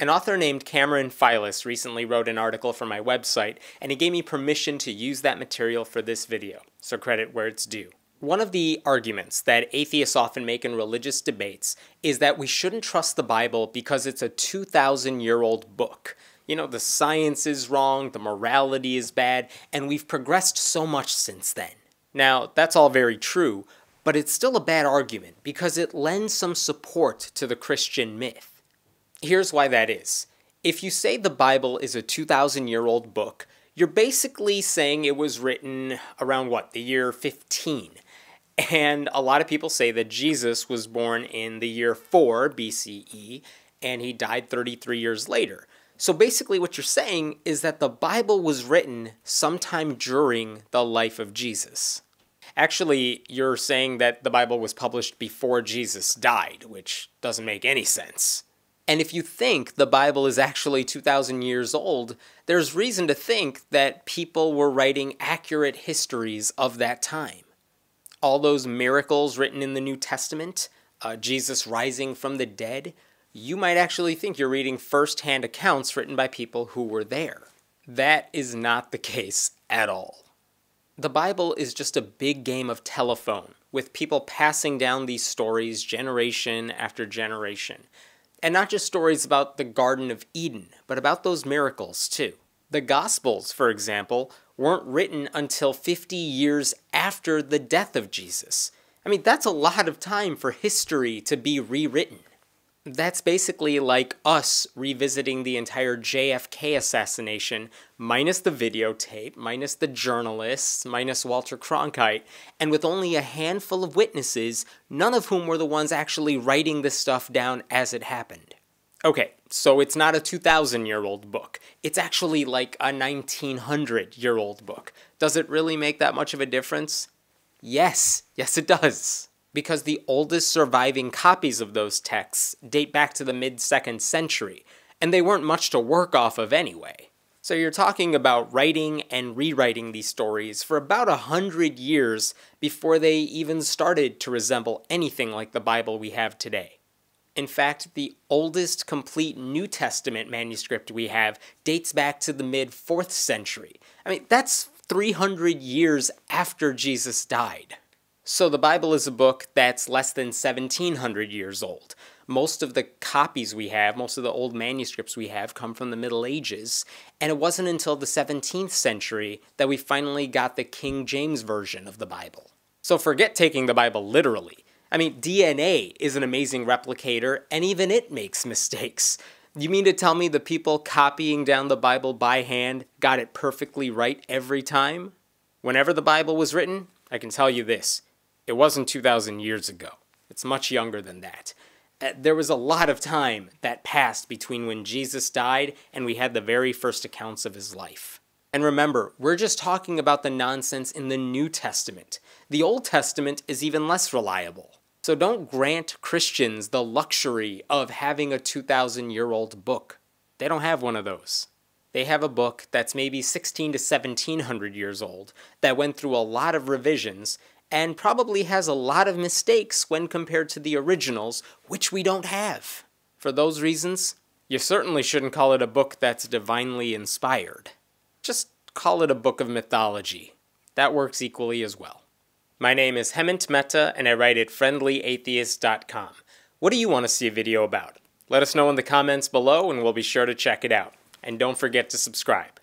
An author named Cameron Files recently wrote an article for my website, and he gave me permission to use that material for this video, so credit where it's due. One of the arguments that atheists often make in religious debates is that we shouldn't trust the Bible because it's a 2,000-year-old book. You know, the science is wrong, the morality is bad, and we've progressed so much since then. Now, that's all very true, but it's still a bad argument because it lends some support to the Christian myth. Here's why that is. If you say the Bible is a 2,000-year-old book, you're basically saying it was written around, the year 15. And a lot of people say that Jesus was born in the year 4 BCE, and he died 33 years later. So basically what you're saying is that the Bible was written sometime during the life of Jesus. Actually, you're saying that the Bible was published before Jesus died, which doesn't make any sense. And if you think the Bible is actually 2,000 years old, there's reason to think that people were writing accurate histories of that time. All those miracles written in the New Testament, Jesus rising from the dead, you might actually think you're reading first-hand accounts written by people who were there. That is not the case at all. The Bible is just a big game of telephone, with people passing down these stories generation after generation. And not just stories about the Garden of Eden, but about those miracles too. The Gospels, for example, weren't written until 50 years after the death of Jesus. I mean, that's a lot of time for history to be rewritten. That's basically like us revisiting the entire JFK assassination, minus the videotape, minus the journalists, minus Walter Cronkite, and with only a handful of witnesses, none of whom were the ones actually writing this stuff down as it happened. Okay, so it's not a 2,000-year-old book. It's actually like a 1,900-year-old book. Does it really make that much of a difference? Yes it does. Because the oldest surviving copies of those texts date back to the mid-2nd century, and they weren't much to work off of anyway. So you're talking about writing and rewriting these stories for about 100 years before they even started to resemble anything like the Bible we have today. In fact, the oldest complete New Testament manuscript we have dates back to the mid-4th century. I mean, that's 300 years after Jesus died. So the Bible is a book that's less than 1,700 years old. Most of the copies we have, most of the old manuscripts we have come from the Middle Ages, and it wasn't until the 17th century that we finally got the King James Version of the Bible. So forget taking the Bible literally. I mean, DNA is an amazing replicator, and even it makes mistakes. You mean to tell me the people copying down the Bible by hand got it perfectly right every time? Whenever the Bible was written, I can tell you this. It wasn't 2,000 years ago. It's much younger than that. There was a lot of time that passed between when Jesus died and we had the very first accounts of his life. And remember, we're just talking about the nonsense in the New Testament. The Old Testament is even less reliable. So don't grant Christians the luxury of having a 2,000-year-old book. They don't have one of those. They have a book that's maybe 1,600 to 1,700 years old that went through a lot of revisions and probably has a lot of mistakes when compared to the originals, which we don't have. For those reasons, you certainly shouldn't call it a book that's divinely inspired. Just call it a book of mythology. That works equally as well. My name is Hemant Mehta, and I write at friendlyatheist.com. What do you want to see a video about? Let us know in the comments below, and we'll be sure to check it out. And don't forget to subscribe.